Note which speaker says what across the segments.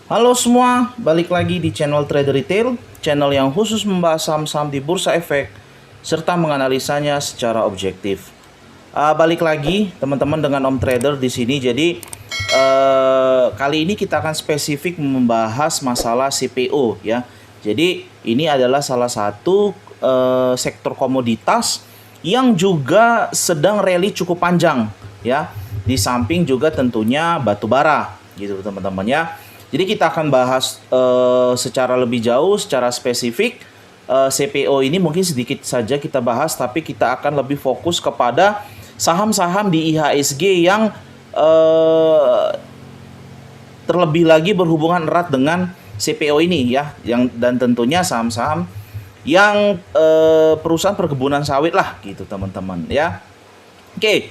Speaker 1: Halo semua, balik lagi di channel Trader Retail, channel yang khusus membahas saham-saham di Bursa Efek serta menganalisanya secara objektif. Balik lagi teman-teman dengan Om Trader di sini. Jadi kali ini kita akan spesifik membahas masalah CPO ya. Jadi ini adalah salah satu sektor komoditas yang juga sedang rally cukup panjang ya. Di samping juga tentunya batu bara gitu teman-teman ya. Jadi kita akan bahas secara lebih jauh, secara spesifik CPO ini mungkin sedikit saja kita bahas, tapi kita akan lebih fokus kepada saham-saham di IHSG yang terlebih lagi berhubungan erat dengan CPO ini ya, dan tentunya saham-saham yang perusahaan perkebunan sawit lah gitu teman-teman ya. Oke,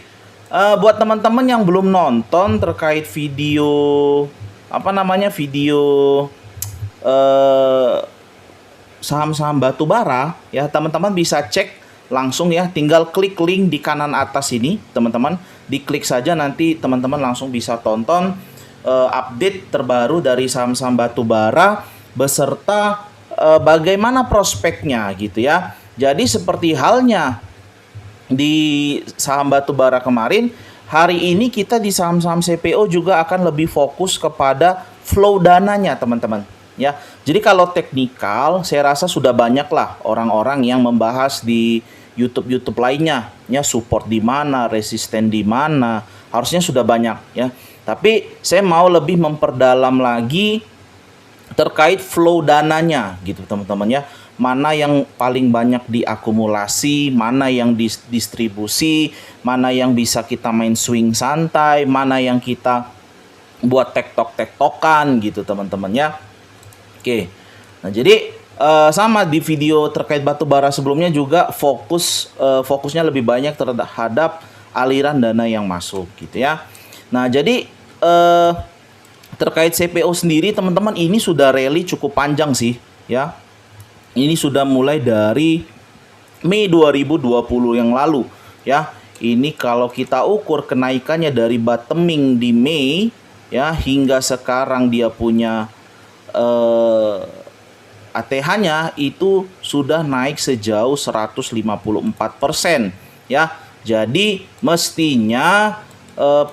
Speaker 1: buat teman-teman yang belum nonton terkait video video saham-saham batu bara ya, teman-teman bisa cek langsung ya, tinggal klik link di kanan atas ini teman-teman, diklik saja nanti teman-teman langsung bisa tonton update terbaru dari saham-saham batu bara beserta bagaimana prospeknya gitu ya. Jadi seperti halnya di saham batu bara kemarin, hari ini kita di saham-saham CPO juga akan lebih fokus kepada flow dananya teman-teman ya. Jadi kalau teknikal saya rasa sudah banyak lah orang-orang yang membahas di YouTube lainnya ya, support di mana, resisten di mana, harusnya sudah banyak ya. Tapi saya mau lebih memperdalam lagi terkait flow dananya gitu teman-teman ya. Mana yang paling banyak diakumulasi, mana yang distribusi, mana yang bisa kita main swing santai, mana yang kita buat tektokan gitu teman-teman ya. Oke. Nah, jadi sama di video terkait batu bara sebelumnya juga fokusnya lebih banyak terhadap aliran dana yang masuk gitu ya. Nah, jadi terkait CPO sendiri teman-teman, ini sudah rally cukup panjang sih ya. Ini sudah mulai dari Mei 2020 yang lalu ya. Ini kalau kita ukur kenaikannya dari bottoming di Mei ya hingga sekarang dia punya ATH-nya itu sudah naik sejauh 154% ya. Jadi mestinya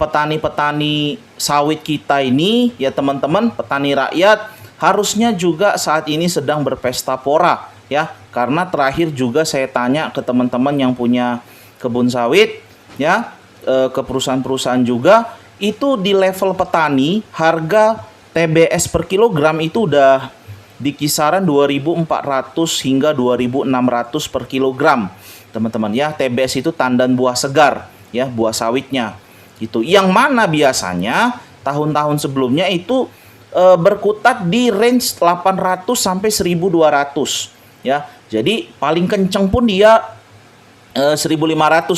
Speaker 1: petani-petani sawit kita ini ya teman-teman, petani rakyat harusnya juga saat ini sedang berpesta pora ya, karena terakhir juga saya tanya ke teman-teman yang punya kebun sawit ya, ke perusahaan-perusahaan juga, itu di level petani harga TBS per kilogram itu udah di kisaran 2.400 hingga 2.600 per kilogram teman-teman ya. TBS itu tandan buah segar ya, buah sawitnya gitu, yang mana biasanya tahun-tahun sebelumnya itu berkutat di range 800 sampai 1.200 ya. Jadi paling kenceng pun dia 1.500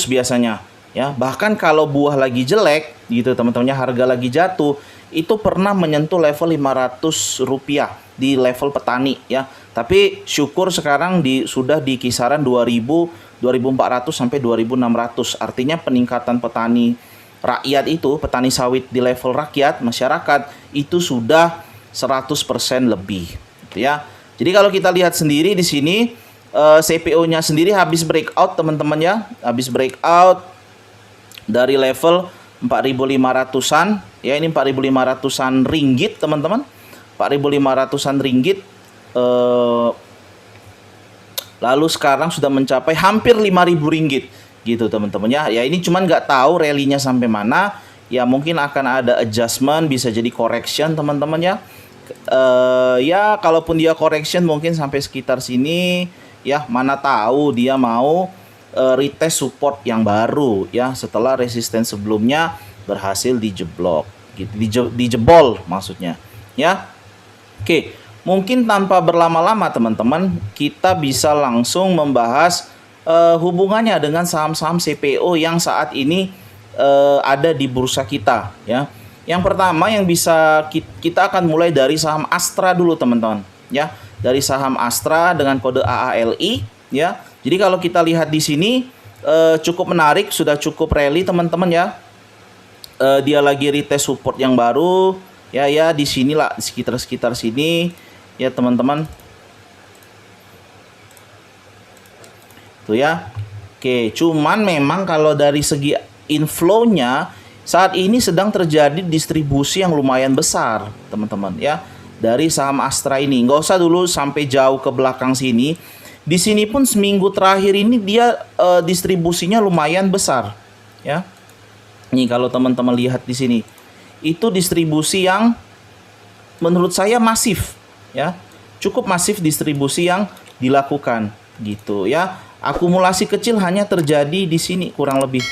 Speaker 1: biasanya ya. Bahkan kalau buah lagi jelek gitu teman-temannya, harga lagi jatuh, itu pernah menyentuh level 500 rupiah di level petani ya. Tapi syukur sekarang sudah di kisaran 2.000, 2.400 sampai 2.600. Artinya peningkatan petani rakyat itu, petani sawit di level rakyat, masyarakat itu sudah 100% lebih gitu ya. Jadi kalau kita lihat sendiri di sini CPO-nya sendiri habis breakout teman-teman ya, habis breakout dari level 4.500-an ya. Ini 4.500-an ringgit teman-teman, 4.500-an ringgit, lalu sekarang sudah mencapai hampir 5.000 ringgit gitu teman-teman ya. Ya ini cuman nggak tahu rally-nya sampai mana ya, mungkin akan ada adjustment, bisa jadi correction teman-teman ya. Ya kalaupun dia correction mungkin sampai sekitar sini ya, mana tahu dia mau retest support yang baru ya, setelah resisten sebelumnya berhasil dijeblok gitu, dijebol maksudnya ya. Oke, mungkin tanpa berlama-lama teman-teman, kita bisa langsung membahas hubungannya dengan saham-saham CPO yang saat ini ada di bursa kita ya. Yang pertama yang bisa kita akan mulai dari saham Astra dulu teman-teman ya. Dari saham Astra dengan kode AALI ya. Jadi kalau kita lihat di sini cukup menarik, sudah cukup rally teman-teman ya. Dia lagi retest support yang baru Ya di sinilah, sekitar sini ya teman-teman. Tuh ya. Oke, cuman memang kalau dari segi inflow-nya saat ini sedang terjadi distribusi yang lumayan besar, teman-teman ya. Dari saham Astra ini, nggak usah dulu sampai jauh ke belakang sini. Di sini pun seminggu terakhir ini dia distribusinya lumayan besar, ya. Nih kalau teman-teman lihat di sini, itu distribusi yang menurut saya masif, ya. Cukup masif distribusi yang dilakukan, gitu ya. Akumulasi kecil hanya terjadi di sini kurang lebih.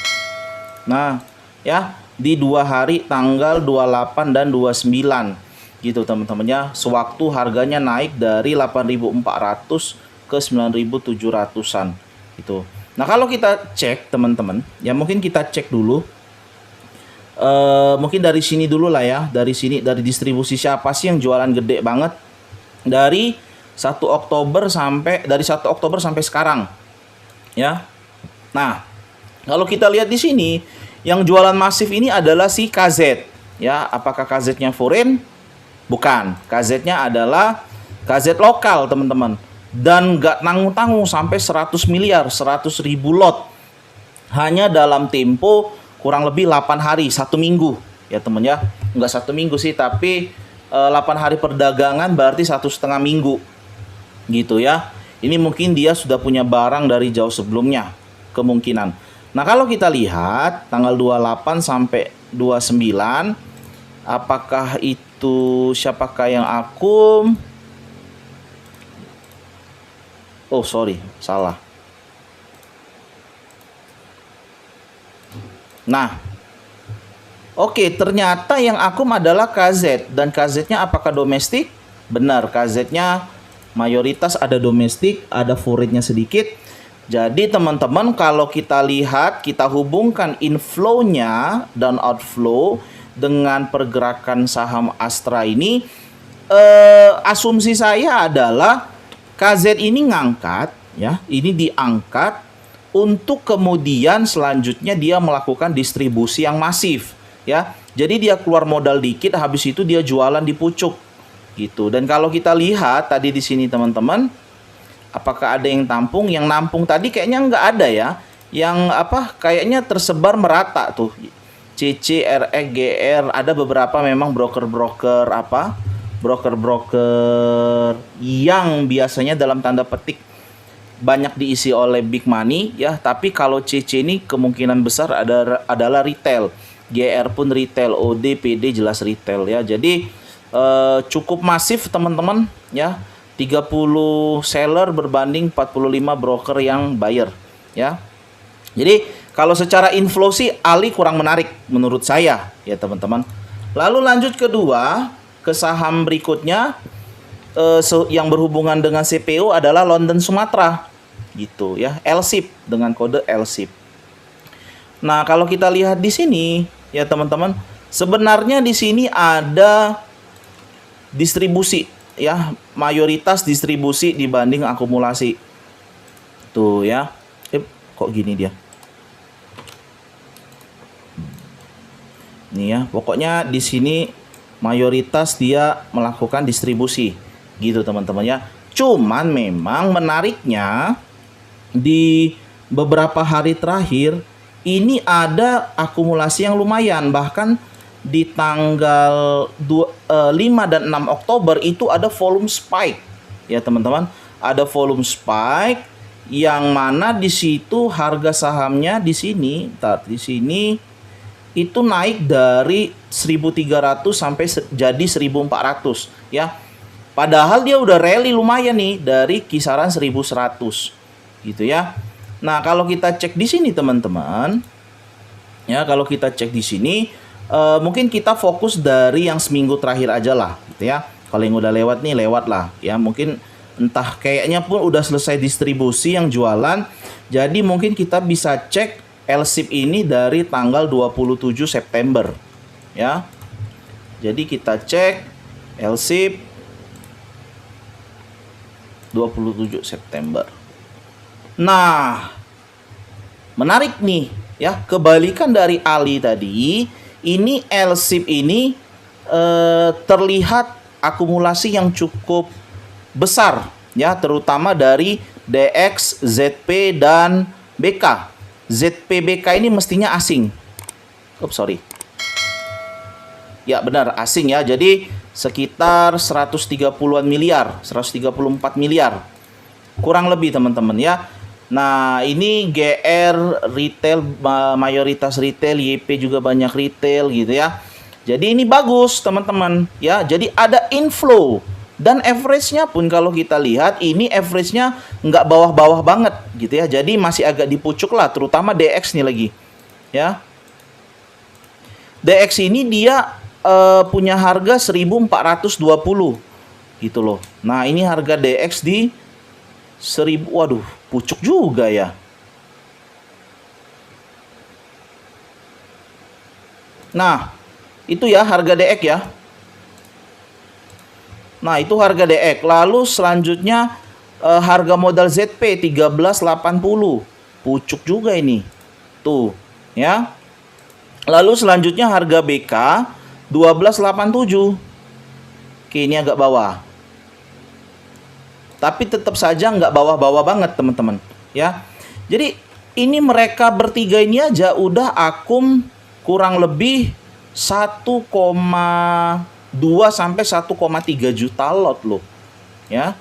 Speaker 1: Nah, ya, di 2 hari tanggal 28 dan 29 gitu teman-teman ya. Sewaktu harganya naik dari 8.400 ke 9.700-an gitu. Nah, kalau kita cek teman-teman, ya mungkin kita cek dulu. Mungkin dari sini dulu lah ya. Dari sini, dari distribusi siapa sih yang jualan gede banget? Dari 1 Oktober sampai sekarang. Ya. Nah, kalau kita lihat di sini, yang jualan masif ini adalah si KZ. Ya, apakah KZ-nya foreign? Bukan. KZ-nya adalah KZ lokal, teman-teman. Dan nggak tanggung-tanggung sampai 100 miliar, 100 ribu lot. Hanya dalam tempo kurang lebih 8 hari, 1 minggu. Ya, teman ya. Nggak 1 minggu sih, tapi 8 hari perdagangan berarti 1,5 minggu. Gitu ya. Ini mungkin dia sudah punya barang dari jauh sebelumnya, kemungkinan. Nah, kalau kita lihat tanggal 28 sampai 29, apakah itu siapakah yang akum? Oh, sorry, salah. Nah, oke, ternyata yang akum adalah KZ. Dan KZ-nya apakah domestik? Benar, KZ-nya mayoritas ada domestik, ada foreign-nya sedikit. Jadi teman-teman, kalau kita lihat, kita hubungkan inflow-nya dan outflow dengan pergerakan saham Astra ini, asumsi saya adalah KZ ini ngangkat, ya, ini diangkat untuk kemudian selanjutnya dia melakukan distribusi yang masif, ya. Jadi dia keluar modal dikit, habis itu dia jualan di pucuk. Gitu. Dan kalau kita lihat tadi di sini teman-teman, apakah ada yang tampung? Yang nampung tadi kayaknya nggak ada ya. Yang apa? Kayaknya tersebar merata tuh. CC, RE, GR, ada beberapa memang broker-broker apa? Broker-broker yang biasanya dalam tanda petik banyak diisi oleh big money ya. Tapi kalau CC ini kemungkinan besar adalah retail. GR pun retail, OD, PD jelas retail ya. Jadi cukup masif teman-teman ya, 30 seller berbanding 45 broker yang buyer ya. Jadi kalau secara inflow sih Ali kurang menarik menurut saya ya teman-teman. Lalu lanjut kedua ke saham berikutnya yang berhubungan dengan CPO adalah London Sumatera gitu ya, LSIP dengan kode LSIP. Nah, kalau kita lihat di sini ya teman-teman, sebenarnya di sini ada distribusi ya, mayoritas distribusi dibanding akumulasi. Tuh ya. Kok gini dia? Nih ya, pokoknya di sini mayoritas dia melakukan distribusi. Gitu teman-teman ya. Cuman memang menariknya di beberapa hari terakhir ini ada akumulasi yang lumayan, bahkan di tanggal 5 dan 6 Oktober itu ada volume spike ya teman-teman, ada volume spike yang mana di situ harga sahamnya di sini itu naik dari 1.300 sampai jadi 1.400 ya, padahal dia udah rally lumayan nih dari kisaran 1.100 gitu ya. Nah, kalau kita cek di sini teman-teman ya, kalau kita cek di sini mungkin kita fokus dari yang seminggu terakhir aja lah gitu ya. Kalau yang udah lewat nih lewat lah ya, mungkin entah kayaknya pun udah selesai distribusi yang jualan. Jadi mungkin kita bisa cek LSIP ini dari tanggal 27 September ya. Jadi kita cek LSIP 27 September. Nah, menarik nih ya, kebalikan dari Ali tadi. Ini LSIP ini terlihat akumulasi yang cukup besar ya, terutama dari DX, ZP dan BK. ZP BK ini mestinya asing. Sorry. Ya benar, asing ya. Jadi sekitar 130-an miliar, 134 miliar. Kurang lebih teman-teman ya. Nah, ini GR retail, mayoritas retail, YP juga banyak retail gitu ya. Jadi ini bagus teman-teman ya. Jadi ada inflow. Dan average-nya pun kalau kita lihat ini average-nya nggak bawah-bawah banget gitu ya. Jadi masih agak dipucuk lah, terutama DX nih lagi ya. DX ini dia punya harga 1420 gitu loh. Nah ini harga DX di 1000, waduh pucuk juga ya. Nah itu ya harga DX ya. Nah, itu harga DX. Lalu selanjutnya harga modal ZP 1380. Pucuk juga ini. Tuh, ya. Lalu selanjutnya harga BK 1287. Oke, ini agak bawah. Tapi tetap saja nggak bawah-bawah banget, teman-teman, ya. Jadi, ini mereka bertiga ini aja udah akum kurang lebih 1,2 sampai 1,3 juta lot loh. Ya.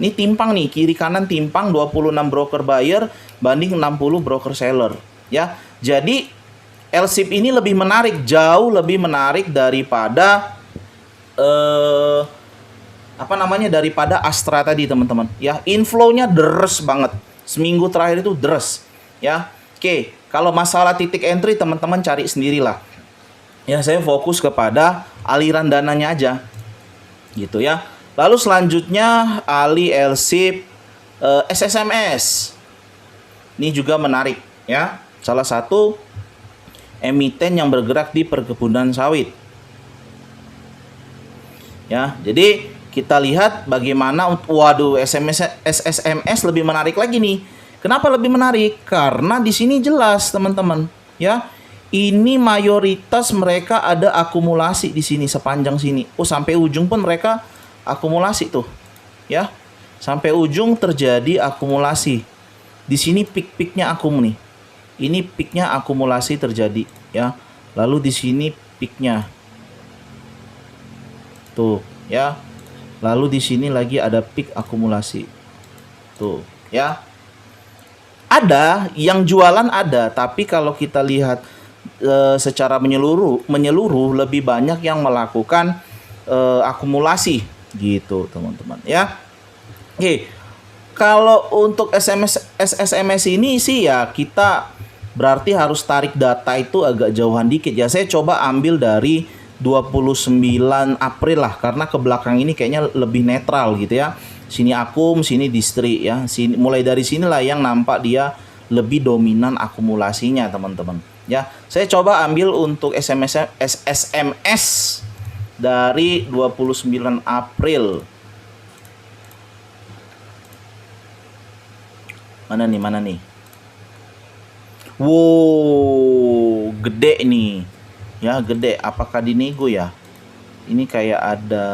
Speaker 1: Ini timpang nih, kiri kanan timpang, 26 broker buyer banding 60 broker seller, ya. Jadi LSIP ini lebih menarik, jauh lebih menarik daripada daripada Astra tadi, teman-teman. Ya, inflow-nya deres banget. Seminggu terakhir itu deres, ya. Oke, kalau masalah titik entry teman-teman cari sendirilah. Ya, saya fokus kepada aliran dananya aja gitu ya. Lalu selanjutnya Ali LSIP SSMS. Ini juga menarik ya. Salah satu emiten yang bergerak di perkebunan sawit. Ya, jadi kita lihat bagaimana, waduh, SSMS lebih menarik lagi nih. Kenapa lebih menarik? Karena di sini jelas, teman-teman, ya. Ini mayoritas mereka ada akumulasi di sini sepanjang sini. Oh, sampai ujung pun mereka akumulasi tuh. Ya. Sampai ujung terjadi akumulasi. Di sini pik-piknya akum nih. Ini piknya akumulasi terjadi, ya. Lalu di sini piknya. Tuh, ya. Lalu di sini lagi ada pik akumulasi. Tuh, ya. Ada yang jualan ada, tapi kalau kita lihat secara menyeluruh lebih banyak yang melakukan akumulasi gitu, teman-teman, ya. Oke. Kalau untuk SSMS ini sih ya kita berarti harus tarik data itu agak jauhan dikit ya. Saya coba ambil dari 29 April lah, karena ke belakang ini kayaknya lebih netral gitu ya. Sini akum, sini distri ya. Sini, mulai dari sinilah yang nampak dia lebih dominan akumulasinya, teman-teman. Ya, saya coba ambil untuk SSMS dari 29 April. Mana nih? Wow, gede nih. Ya, gede. Apakah di nego ya? Ini kayak ada,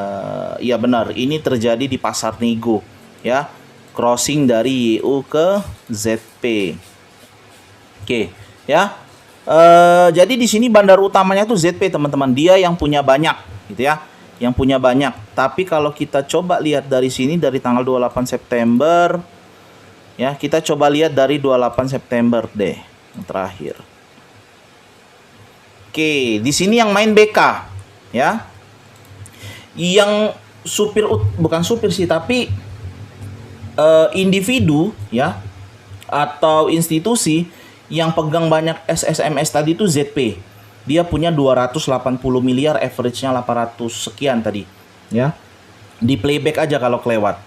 Speaker 1: ya benar, ini terjadi di pasar nego, ya. Crossing dari YU ke ZP. Oke, ya. Jadi di sini bandar utamanya tuh ZP, teman-teman. Dia yang punya banyak, gitu ya. Yang punya banyak. Tapi kalau kita coba lihat dari sini dari tanggal 28 September, ya, kita coba lihat dari 28 September deh, yang terakhir. Oke, di sini yang main BK, ya. Yang supir, bukan supir sih, tapi individu, ya, atau institusi yang pegang banyak SSMS tadi itu ZP. Dia punya 280 miliar, average-nya 800 sekian tadi, ya. Di playback aja kalau kelewat.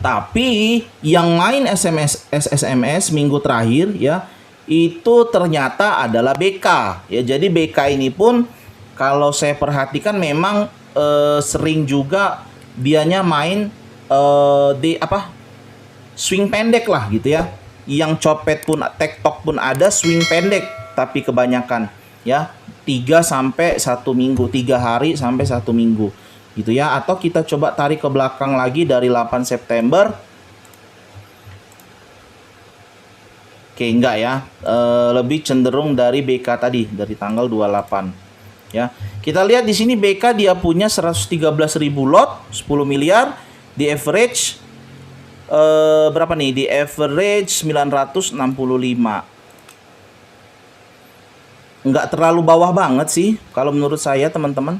Speaker 1: Tapi yang main SSMS minggu terakhir, ya, itu ternyata adalah BK. Ya, jadi BK ini pun kalau saya perhatikan memang sering juga dianya main di swing pendek lah gitu ya. Yang copet pun, tektok pun ada, swing pendek tapi kebanyakan. ya, 3 sampai 1 minggu, 3 hari sampai 1 minggu gitu ya. Atau kita coba tarik ke belakang lagi dari 8 September. Oke, enggak ya, lebih cenderung dari BK tadi, dari tanggal 28 ya. Kita lihat di sini BK dia punya 113.000 lot, 10 miliar, di average berapa nih? Di average 965. Nggak terlalu bawah banget sih kalau menurut saya, teman-teman.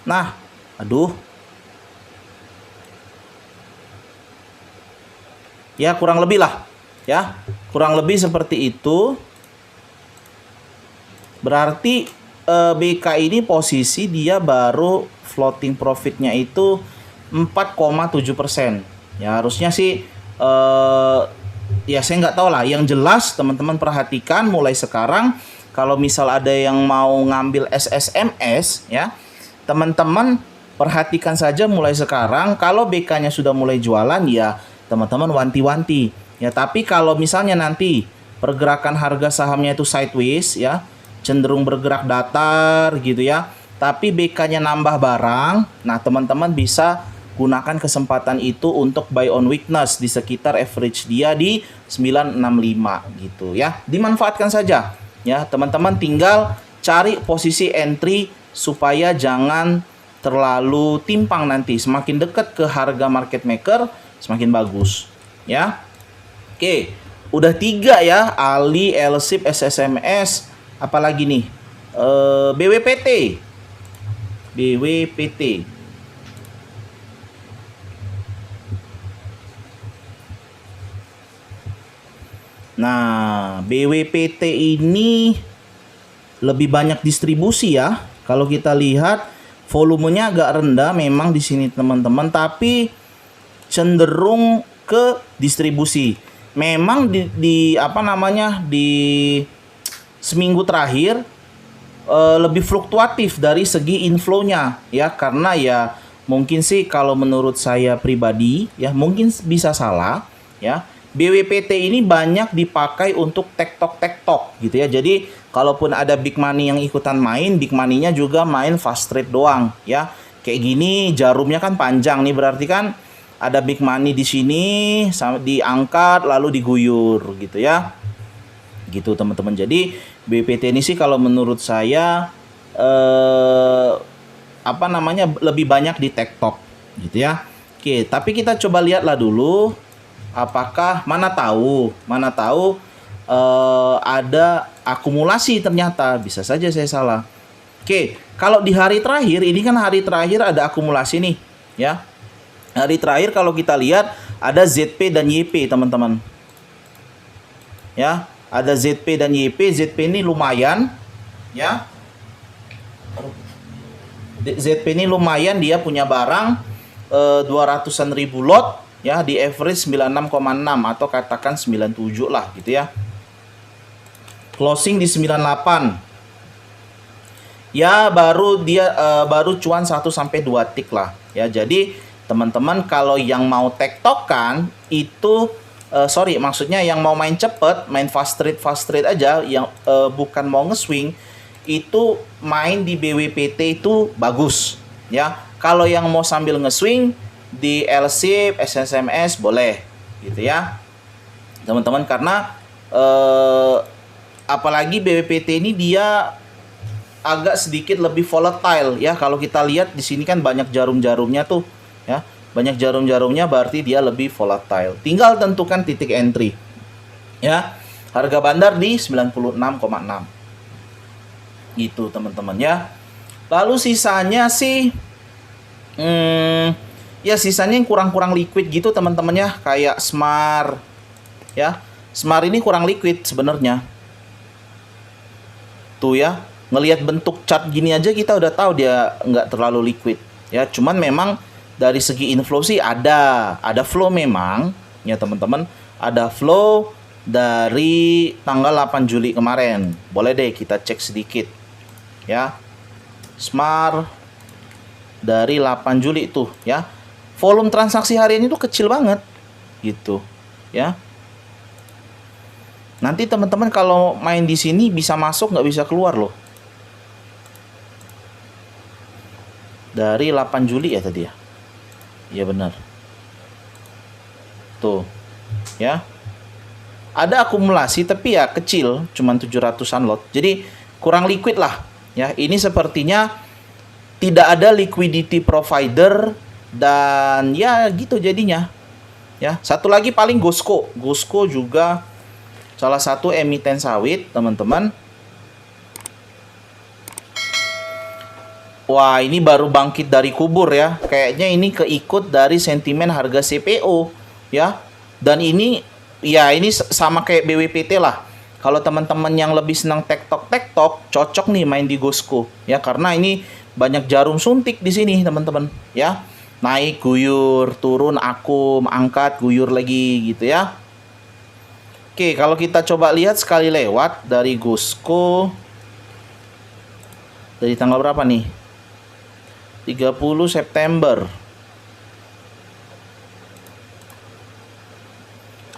Speaker 1: Nah, aduh. Ya, kurang lebih lah. Ya, kurang lebih seperti itu. Berarti BK ini posisi dia baru floating profitnya itu 4,7%. Ya, harusnya sih ya saya nggak tahu lah. Yang jelas teman-teman perhatikan mulai sekarang, kalau misal ada yang mau ngambil SSMS ya, teman-teman perhatikan saja mulai sekarang. Kalau BK-nya sudah mulai jualan ya teman-teman wanti-wanti ya. Tapi kalau misalnya nanti pergerakan harga sahamnya itu sideways ya, cenderung bergerak datar gitu ya, tapi BK-nya nambah barang, nah teman-teman bisa gunakan kesempatan itu untuk buy on weakness di sekitar average dia di 965 gitu ya. Dimanfaatkan saja ya. Teman-teman tinggal cari posisi entry supaya jangan terlalu timpang nanti. Semakin dekat ke harga market maker semakin bagus ya. Oke, udah 3 ya, Ali, LSIP, SSMS, apalagi nih? BWPT. BWPT. Nah, BWPT ini lebih banyak distribusi ya. Kalau kita lihat volumenya agak rendah memang di sini teman-teman, tapi cenderung ke distribusi. Memang di apa namanya, di seminggu terakhir lebih fluktuatif dari segi inflow-nya ya, karena ya mungkin sih kalau menurut saya pribadi ya, mungkin bisa salah ya. BWPT ini banyak dipakai untuk tektok gitu ya. Jadi kalaupun ada big money yang ikutan main, big money-nya juga main fast trade doang ya. Kayak gini jarumnya kan panjang nih, berarti kan ada big money di sini diangkat lalu diguyur gitu ya. Gitu teman-teman. Jadi BWPT ini sih kalau menurut saya apa namanya, lebih banyak di tektok gitu ya. Oke, tapi kita coba lihatlah dulu apakah mana tahu ada akumulasi. Ternyata bisa saja saya salah. Oke, kalau di hari terakhir ini kan hari terakhir ada akumulasi nih ya. Hari terakhir kalau kita lihat ada ZP dan YP teman-teman ya, ada ZP dan YP. ZP ini lumayan ya, ZP ini lumayan, dia punya barang 200-an ribu lot ya, di average 96,6 atau katakan 97 lah gitu ya. Closing di 98 ya, baru dia baru cuan 1 sampai 2 tick lah ya. Jadi teman-teman kalau yang mau tektokan itu maksudnya yang mau main cepet, main fast trade aja, yang bukan mau nge-swing, itu main di BWPT itu bagus ya. Kalau yang mau sambil nge-swing di LSIP, SSMS boleh gitu ya teman-teman, karena apalagi BWPT ini dia agak sedikit lebih volatile ya. Kalau kita lihat di sini kan banyak jarum-jarumnya tuh ya, banyak jarum-jarumnya, berarti dia lebih volatile. Tinggal tentukan titik entry ya. Harga bandar di 96,6 gitu teman-teman ya. Lalu sisanya sih ya sisanya yang kurang-kurang liquid gitu teman-teman ya, kayak Smar ya. Smar ini kurang liquid sebenarnya tuh ya. Ngelihat bentuk chart gini aja kita udah tahu dia nggak terlalu liquid ya. Cuman memang dari segi inflow sih ada flow memang ya teman-teman. Ada flow dari tanggal 8 Juli kemarin. Boleh deh kita cek sedikit ya. Smar dari 8 Juli tuh ya. Volume transaksi hari ini tuh kecil banget gitu ya. Nanti teman-teman kalau main di sini bisa masuk nggak bisa keluar loh. Dari 8 Juli ya tadi ya. Iya benar. Tuh. Ya. Ada akumulasi tapi ya kecil, cuman 700-an lot. Jadi kurang liquid lah. Ya, ini sepertinya tidak ada liquidity provider dan ya gitu jadinya. Ya, satu lagi paling Gosco. Gosco juga salah satu emiten sawit, teman-teman. Wah, ini baru bangkit dari kubur ya. Kayaknya ini keikut dari sentimen harga CPO ya. Dan ini ya ini sama kayak BWPT lah. Kalau teman-teman yang lebih senang tektok, cocok nih main di Gosco ya, karena ini banyak jarum suntik di sini, teman-teman ya. Naik, guyur, turun, akum, angkat, guyur lagi gitu ya. Oke, kalau kita coba lihat sekali lewat dari Gosco dari tanggal berapa nih? 30 September.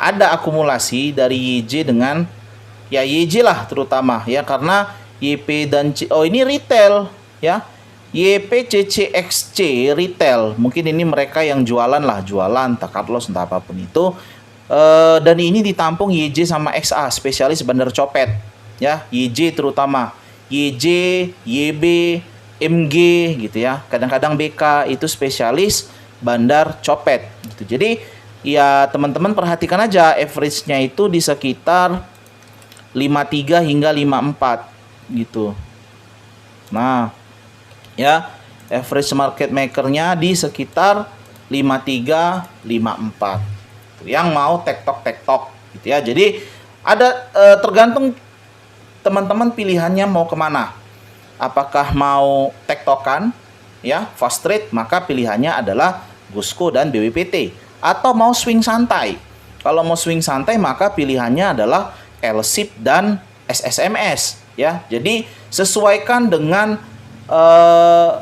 Speaker 1: Ada akumulasi dari YJ dengan ya YJ lah terutama ya, karena YP dan ini retail ya. YPCCXC retail, mungkin ini mereka yang jualan lah, jualan cut loss entah apapun itu. Dan ini ditampung YJ sama XA, spesialis bandar copet ya. YJ terutama YJ, YB, MG gitu ya. Kadang-kadang BK itu spesialis bandar copet gitu. Jadi ya teman-teman perhatikan aja average-nya itu di sekitar 53 hingga 54 gitu. Nah, ya, average market maker-nya di sekitar 53 54. Yang mau tektok gitu ya. Jadi ada tergantung teman-teman pilihannya mau kemana. Apakah mau tektokan ya, fast trade, maka pilihannya adalah Gosco dan BWPT. Atau mau swing santai. Kalau mau swing santai maka pilihannya adalah LSIP dan SSMS ya. Jadi sesuaikan dengan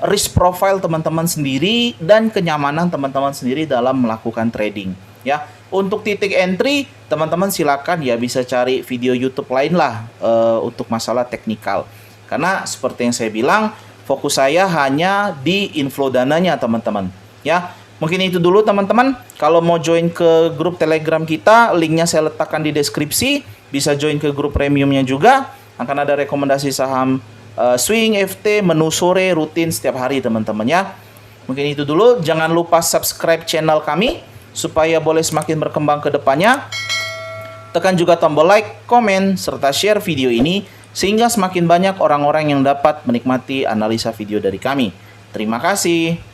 Speaker 1: risk profile teman-teman sendiri dan kenyamanan teman-teman sendiri dalam melakukan trading ya. Untuk titik entry teman-teman silakan ya bisa cari video YouTube lain lah untuk masalah teknikal, karena seperti yang saya bilang fokus saya hanya di inflow dananya teman-teman ya. Mungkin itu dulu teman-teman. Kalau mau join ke grup Telegram kita, linknya saya letakkan di deskripsi. Bisa join ke grup premiumnya juga. Akan ada rekomendasi saham swing, FT, menu sore, rutin setiap hari teman-teman ya. Mungkin itu dulu. Jangan lupa subscribe channel kami supaya boleh semakin berkembang ke depannya. Tekan juga tombol like, komen, serta share video ini sehingga semakin banyak orang-orang yang dapat menikmati analisa video dari kami. Terima kasih.